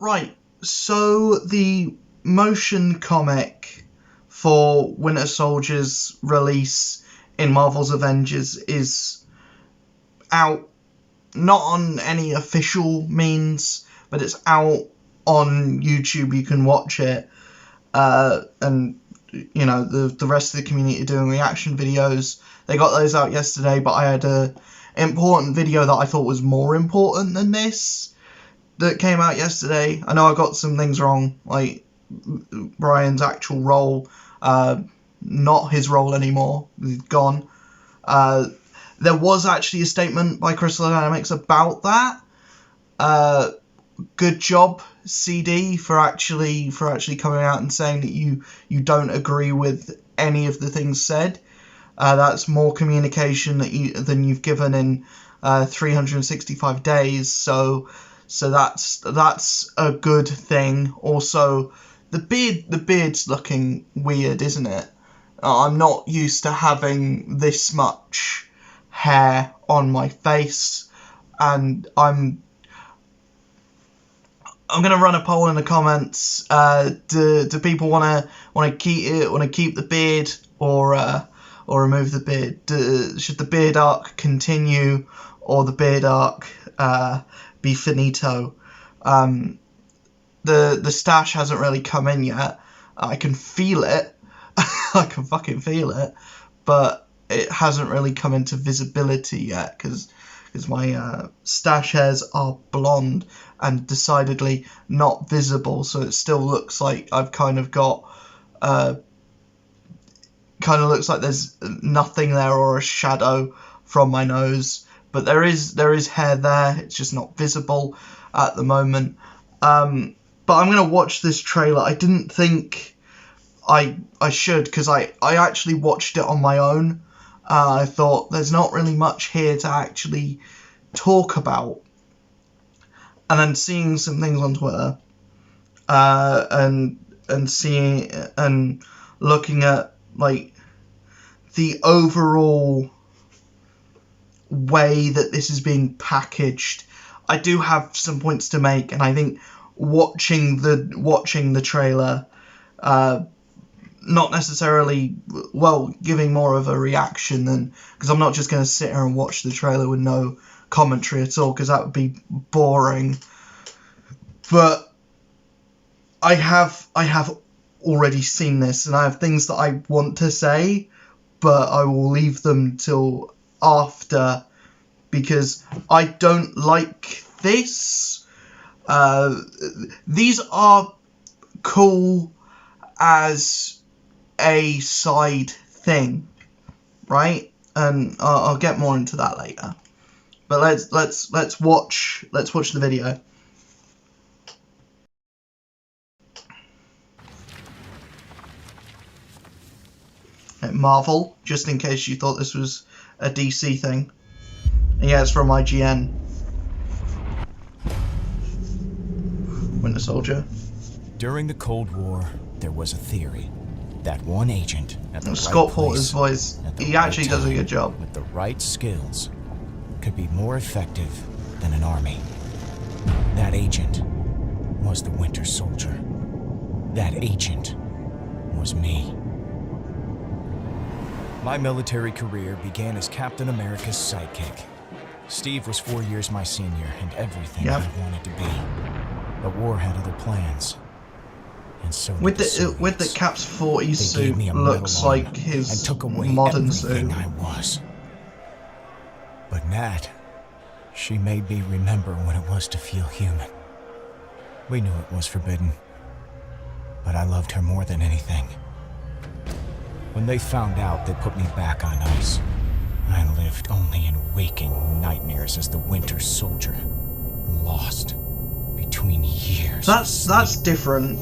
Right, so the motion comic for Winter Soldier's release in Marvel's Avengers is out, not on any official means, but it's out on YouTube. You can watch it, and you know, the rest of the community are doing reaction videos. They got those out yesterday, but I had a important video that I thought was more important than this that came out yesterday. I know I got some things wrong, like Brian's actual role, not his role anymore, he's gone. There was actually a statement by Crystal Dynamics about that. Good job, CD, for actually coming out and saying that you don't agree with any of the things said. That's more communication than you've given in 365 days. So that's a good thing. Also, the beard's looking weird, isn't it? I'm not used to having this much hair on my face, and I'm gonna run a poll in the comments. Do people want to keep the beard or remove the beard? Should the beard arc continue or the beard arc be finito? The stash hasn't really come in yet. I can feel it. I can fucking feel it, but it hasn't really come into visibility yet because my stash hairs are blonde and decidedly not visible, so it still looks like I've kind of got kind of looks like there's nothing there or a shadow from my nose, but there is hair there. It's just not visible at the moment. But I'm gonna watch this trailer. I didn't think I should, because I actually watched it on my own. I thought there's not really much here to actually talk about, and then seeing some things on Twitter, and seeing and looking at like the overall way that this is being packaged, I do have some points to make, and I think watching the trailer, not necessarily, well, giving more of a reaction than, because I'm not just going to sit here and watch the trailer with no commentary at all, because that would be boring. But I have already seen this, and I have things that I want to say, but I will leave them till after, because I don't like this. These are cool as a side thing, right? And I'll get more into that later. But let's watch the video. At Marvel, just in case you thought this was a DC thing. And yeah, it's from IGN. Winter Soldier. During the Cold War, there was a theory that one agent at the Scott right Porter's voice, he actually does a good job. With the right skills, could be more effective than an army. That agent was the Winter Soldier. That agent was me. My military career began as Captain America's sidekick. Steve was 4 years my senior and everything I wanted to be. The war had other plans. And so with the Cap's 40 suit looks like his and took away modern suit. I was. But Nat, she made me remember what it was to feel human. We knew it was forbidden, but I loved her more than anything. When they found out, they put me back on ice. I lived only in waking nightmares as the Winter Soldier, lost between years. That's different.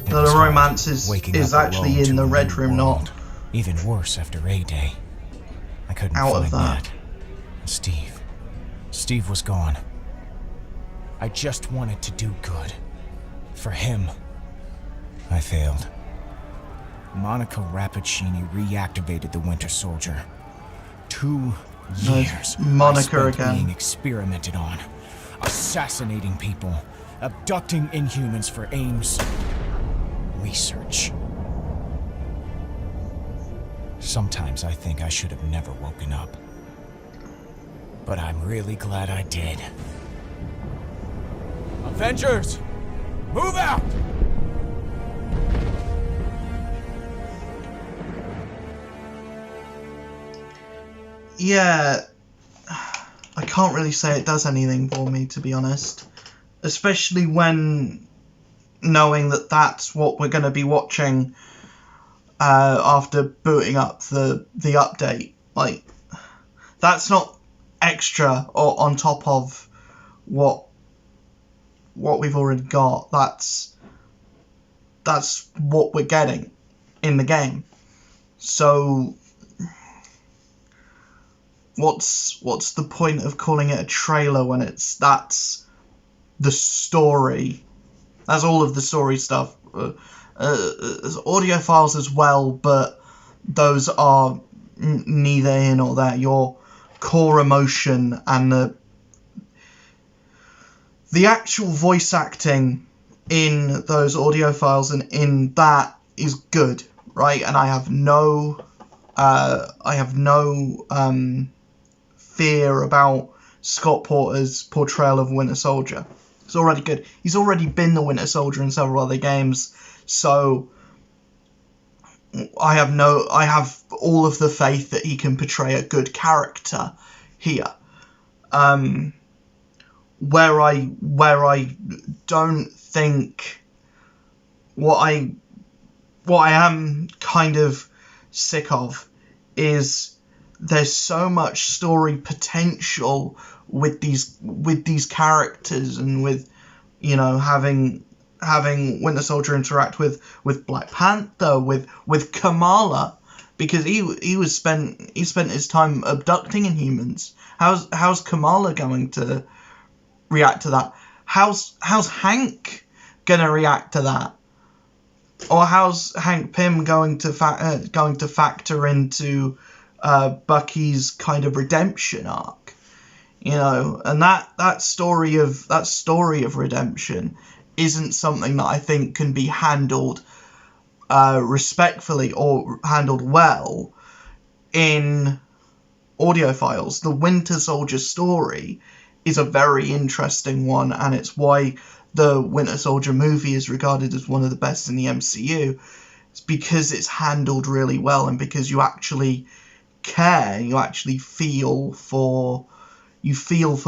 The romance is actually in the Red Room, not even worse after A-Day. I couldn't out find of that. Nat. Steve was gone. I just wanted to do good for him. I failed. Monica Rappaccini reactivated the Winter Soldier. 2 years Monica I spent again. being experimented on. assassinating people, abducting Inhumans for AIM's research. Sometimes I think I should have never woken up. But I'm really glad I did. Avengers! Move out! Yeah, I can't really say it does anything for me, to be honest. Especially when knowing that that's what we're going to be watching after booting up the update. Like, that's not extra or on top of what we've already got. That's what we're getting in the game. So what's the point of calling it a trailer when that's the story? That's all of the story stuff. Audio files as well, but those are neither here nor there. Your core emotion and the actual voice acting in those audio files and in that is good, right? And I have no fear about Scott Porter's portrayal of Winter Soldier. It's already good. He's already been the Winter Soldier in several other games, so I have all of the faith that he can portray a good character here. Where I don't think, what I am kind of sick of is there's so much story potential with these characters, and with, you know, having Winter Soldier interact with Black Panther, with Kamala, because he spent his time abducting Inhumans. How's Kamala going to react to that? How's Hank gonna react to that? Or how's Hank Pym going to factor into Bucky's kind of redemption arc? You know, and that story of redemption isn't something that I think can be handled respectfully or handled well in audio files. The Winter Soldier story is a very interesting one, and it's why the Winter Soldier movie is regarded as one of the best in the MCU. It's because it's handled really well, and because you actually care, you actually feel for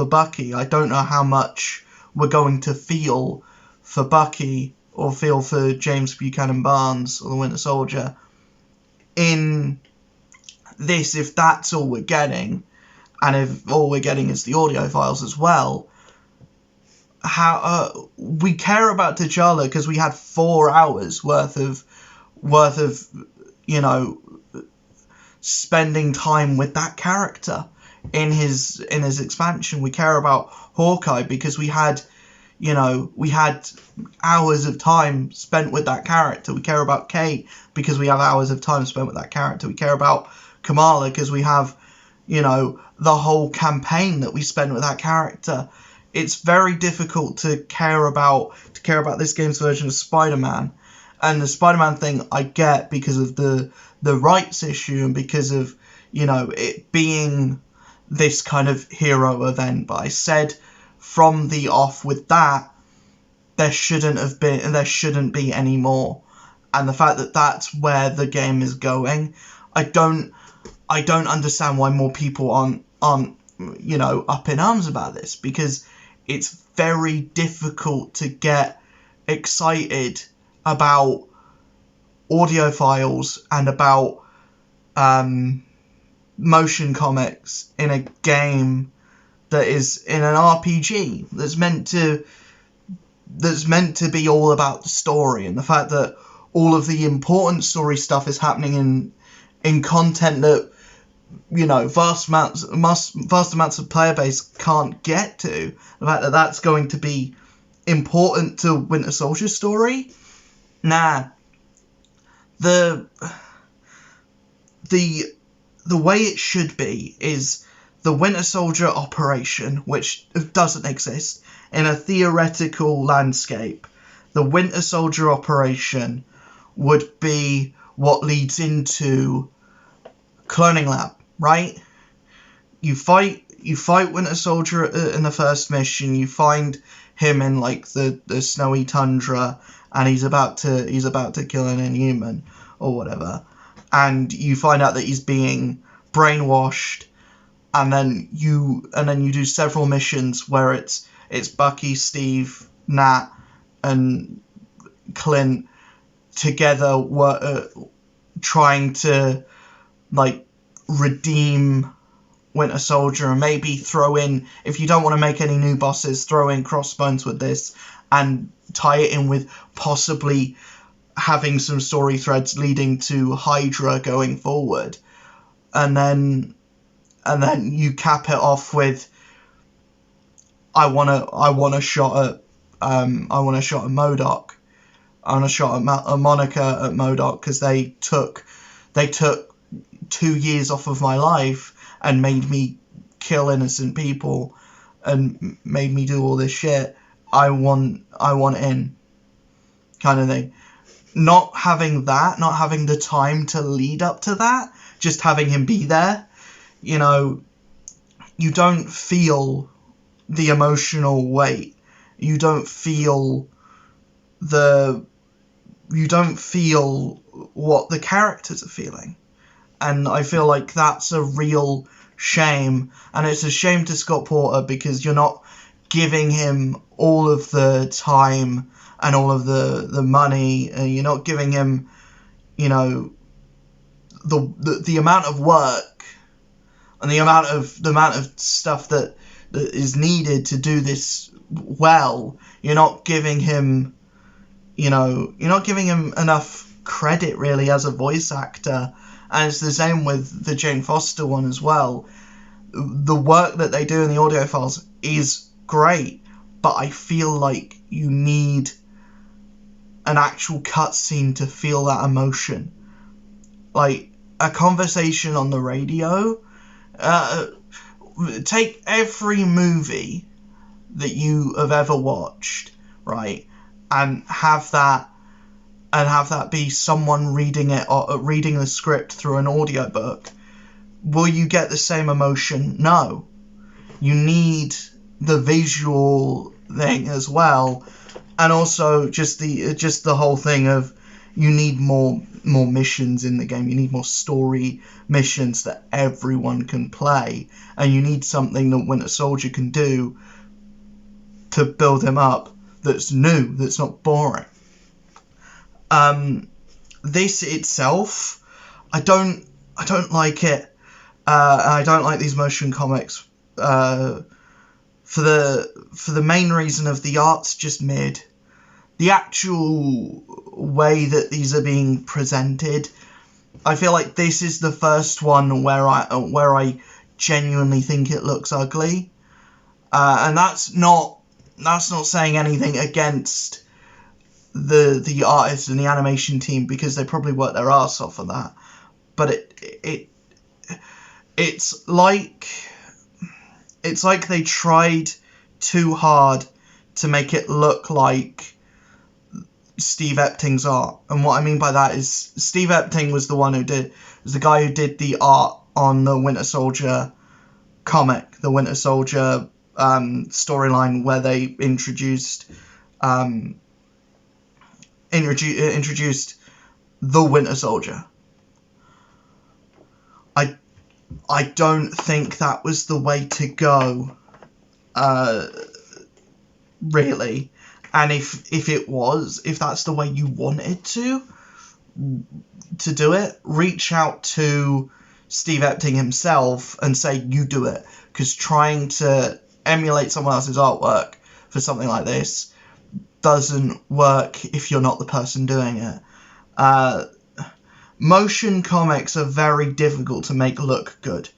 Bucky. I don't know how much we're going to feel for Bucky or feel for James Buchanan Barnes or the Winter Soldier in this, if that's all we're getting, and if all we're getting is the audio files as well. How we care about T'Challa because we had 4 hours worth of you know, spending time with that character in his expansion. We care about Hawkeye because we had hours of time spent with that character. We care about Kate because we have hours of time spent with that character. We care about Kamala because we have, you know, the whole campaign that we spend with that character. It's very difficult to care about this game's version of Spider-Man. And the Spider-Man thing I get because of the rights issue and because of, you know, it being this kind of hero event. But I said from the off with that, there shouldn't be any more. And the fact that that's where the game is going, I don't understand why more people aren't you know, up in arms about this, because it's very difficult to get excited about audio files and about motion comics in a game that is in an RPG that's meant to be all about the story, and the fact that all of the important story stuff is happening in content that, you know, vast amounts of player base can't get to. The fact that that's going to be important to Winter Soldier's story, nah. The way it should be is the Winter Soldier operation, which doesn't exist, in a theoretical landscape, the Winter Soldier operation would be what leads into Cloning Lab, right? You fight Winter Soldier in the first mission. You find him in like the snowy tundra, and he's about to kill an Inhuman or whatever, and you find out that he's being brainwashed, and then you do several missions where it's Bucky, Steve, Nat, and Clint together trying to like redeem Winter Soldier, and maybe throw in, if you don't want to make any new bosses, throw in Crossbones with this and tie it in with possibly having some story threads leading to Hydra going forward, and then you cap it off with I want a shot at MODOK. I want a shot at Monica at MODOK, because they took 2 years off of my life and made me kill innocent people and made me do all this shit. I want in, kind of thing. Not having the time to lead up to that, just having him be there, you know, you don't feel the emotional weight. You don't feel what the characters are feeling. And I feel like that's a real shame. And it's a shame to Scott Porter, because you're not giving him all of the time and all of the money, and you're not giving him, you know, the amount of work and the amount of stuff that is needed to do this well. You're not giving him, you're not giving him enough credit really as a voice actor. And it's the same with the Jane Foster one as well. The work that they do in the audio files is great, but I feel like you need an actual cutscene to feel that emotion. Like a conversation on the radio. Take every movie that you have ever watched, right, and have that be someone reading it, or reading the script through an audiobook. Will you get the same emotion? No. You need the visual thing as well, and also just the whole thing of you need more missions in the game. You need more story missions that everyone can play, and you need something that Winter Soldier can do to build him up that's new, that's not boring. This itself, I don't like it. I don't like these motion comics for the main reason of the art's just mid. The actual way that these are being presented, I feel like this is the first one where I genuinely think it looks ugly, and that's not saying anything against the artists and the animation team, because they probably worked their arse off of that. But it's like they tried too hard to make it look like Steve Epting's art. And what I mean by that is Steve Epting was the guy who did the art on the Winter Soldier comic, the Winter Soldier storyline, where they introduced the Winter Soldier. I don't think that was the way to go, really. And if that's the way you wanted to do it, reach out to Steve Epting himself and say, you do it. Because trying to emulate someone else's artwork for something like this doesn't work if you're not the person doing it. Motion comics are very difficult to make look good,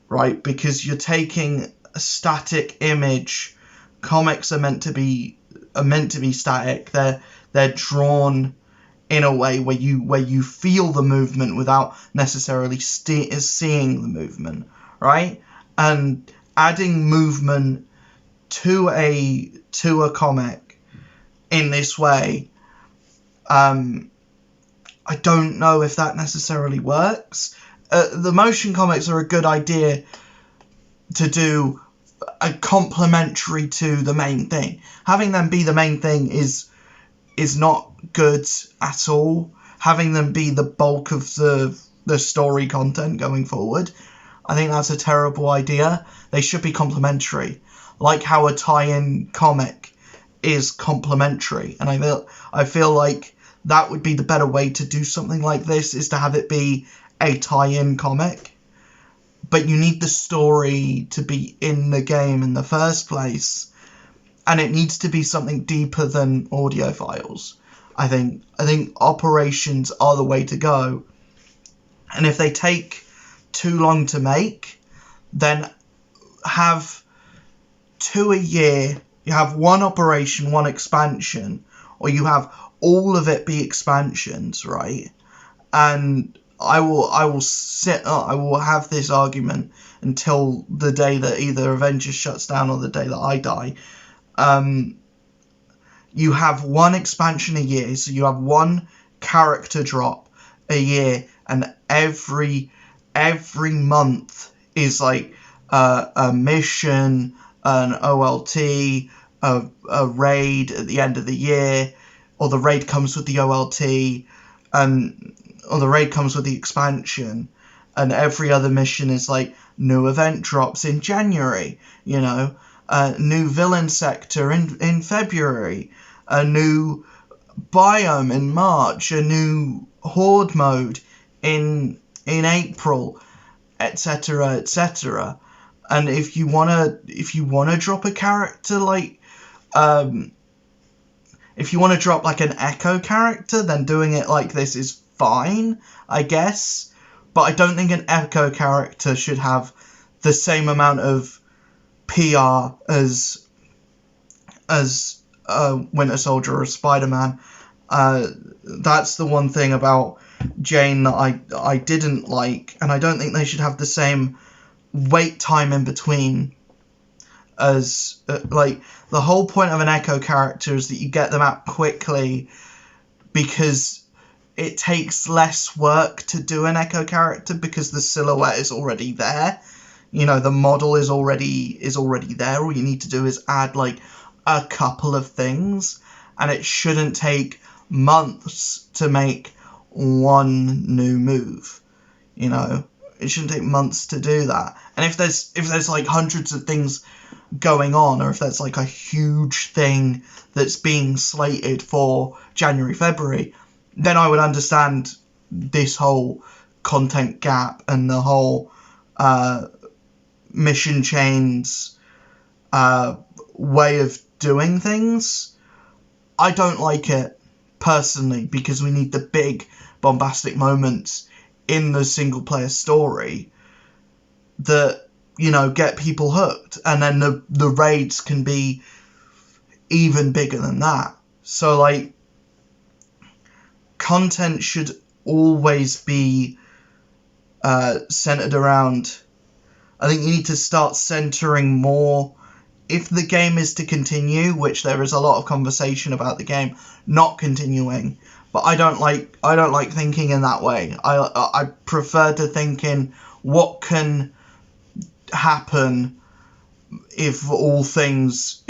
right? Because you're taking a static image. Comics are meant to be static. They're drawn in a way where you feel the movement without necessarily seeing the movement, right? and adding movement to a comic in this way, I don't know if that necessarily works. The motion comics are a good idea to do a complementary to the main thing. Having them be the main thing is not good at all. Having them be the bulk of the story content going forward, I think that's a terrible idea. They should be complementary, like how a tie-in comic is complementary. And I feel like that would be the better way to do something like this, is to have it be a tie-in comic. But you need the story to be in the game in the first place, and it needs to be something deeper than audio files. I think operations are the way to go. And if they take too long to make, then have 2 a year. You have one operation, one expansion, or you have all of it be expansions, right? And I will have this argument until the day that either Avengers shuts down or the day that I die. You have one expansion a year, so you have one character drop a year, and every month is like a mission, an OLT, a raid at the end of the year, or the raid comes with the OLT, or the raid comes with the expansion, and every other mission is like new event drops in January, a new villain sector in February, a new biome in March, a new horde mode in April, etc., etc. And if you wanna drop a character like if you want to drop like an Echo character, then doing it like this is fine, I guess. But I don't think an Echo character should have the same amount of PR as Winter Soldier or Spider-Man. That's the one thing about Jane that I didn't like, and I don't think they should have the same wait time in between as like the whole point of an Echo character is that you get them out quickly, because it takes less work to do an Echo character because the silhouette is already there. The model is already there. All you need to do is add like a couple of things, and it shouldn't take months to make one new move. It shouldn't take months to do that. And if there's like hundreds of things going on, or if there's like a huge thing that's being slated for January, February, then I would understand this whole content gap and the whole mission chains way of doing things. I don't like it personally, because we need the big bombastic moments in the single player story that get people hooked, and then the raids can be even bigger than that. So like, content should always be centered around, I think you need to start centering more, if the game is to continue, which there is a lot of conversation about the game not continuing, but I don't like thinking in that way. I prefer to think in what can happen if all things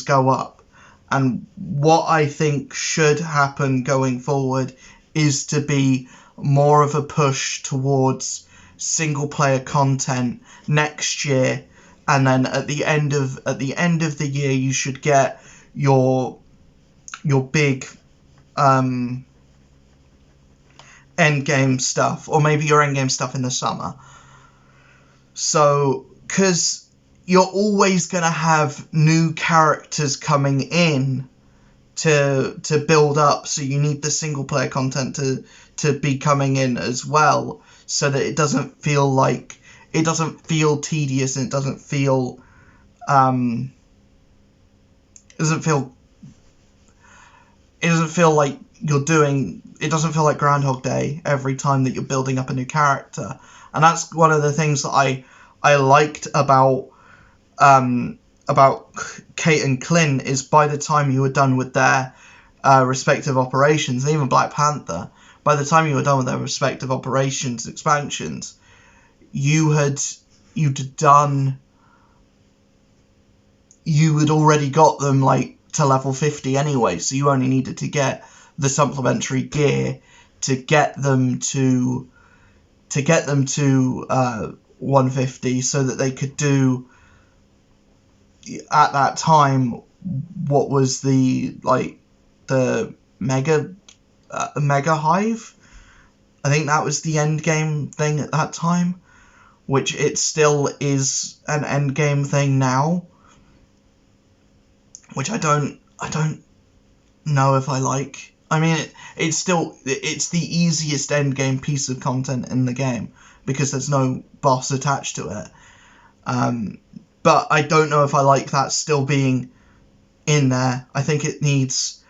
go up. And what I think should happen going forward is to be more of a push towards single player content next year, and then at the end of the year you should get your big end game stuff, or maybe your end game stuff in the summer. So, because you're always going to have new characters coming in to build up, so you need the single player content to be coming in as well, so that it doesn't feel tedious, and it doesn't feel like it doesn't feel like Groundhog Day every time that you're building up a new character. And that's one of the things that I liked about Kate and Clint is by the time you were done with their respective operations, and even Black Panther, by the time you were done with their respective operations expansions, you had already got them like to level 50 anyway, so you only needed to get the supplementary gear to get them to 150, so that they could do at that time what was the mega hive. I think that was the end game thing at that time, which it still is an end game thing now, which I don't know if I like. I mean, it's the easiest end game piece of content in the game because there's no boss attached to it. But I don't know if I like that still being in there. I think it needs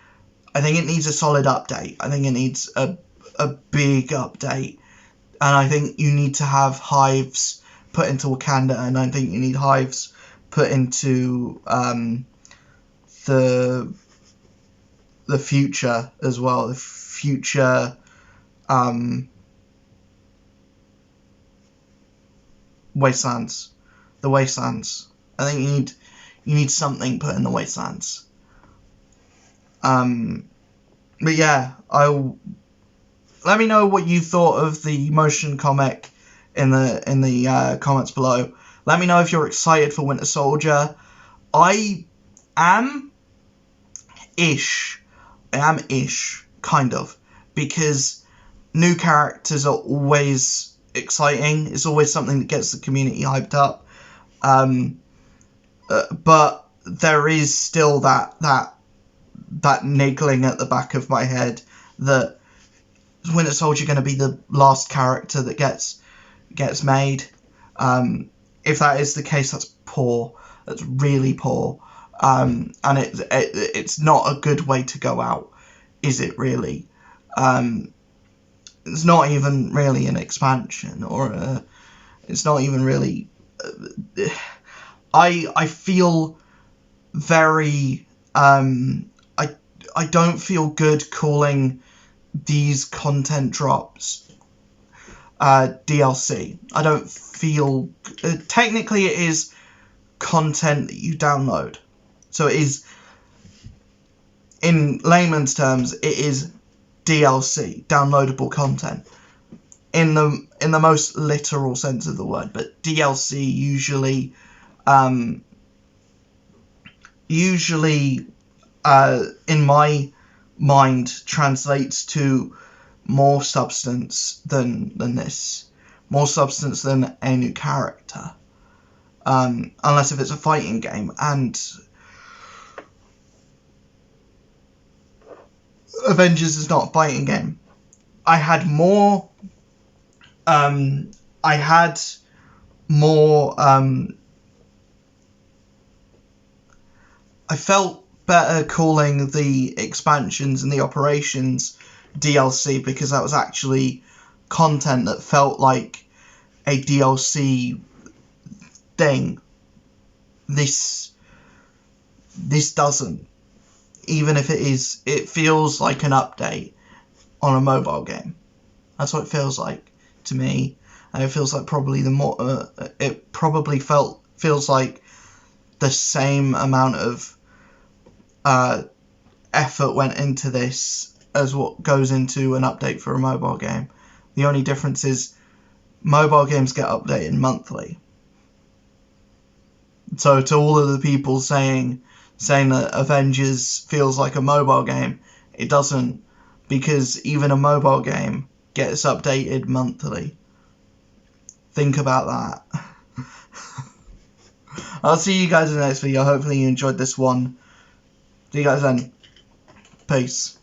a solid update. I think it needs a big update, and I think you need to have hives put into Wakanda, and I think you need hives put into the future as well. The future wastelands. The wastelands. I think you need something put in the wastelands. But yeah, let me know what you thought of the motion comic in the comments below. Let me know if you're excited for Winter Soldier. I am ish, kind of, because new characters are always exciting. It's always something that gets the community hyped up. But there is still that niggling at the back of my head that Winter Soldier going to be the last character that gets made. If that is the case, that's poor. That's really poor. And it's not a good way to go out, is it really? It's not even really an expansion, or it's not even really. I feel very. I don't feel good calling these content drops DLC. I don't feel. Technically, it is content that you download. So it is, in layman's terms, it is DLC, downloadable content, in the most literal sense of the word. But DLC usually in my mind translates to more substance than this, more substance than a new character, unless if it's a fighting game. And Avengers is not a fighting game. I felt better calling the expansions and the operations DLC, because that was actually content that felt like a DLC thing. This doesn't. Even if it feels like an update on a mobile game. That's what it feels like to me, and it feels like probably feels like the same amount of effort went into this as what goes into an update for a mobile game. The only difference is mobile games get updated monthly. So to all of the people saying that Avengers feels like a mobile game, it doesn't, because even a mobile game gets updated monthly. Think about that. I'll see you guys in the next video. Hopefully you enjoyed this one. See you guys then. Peace.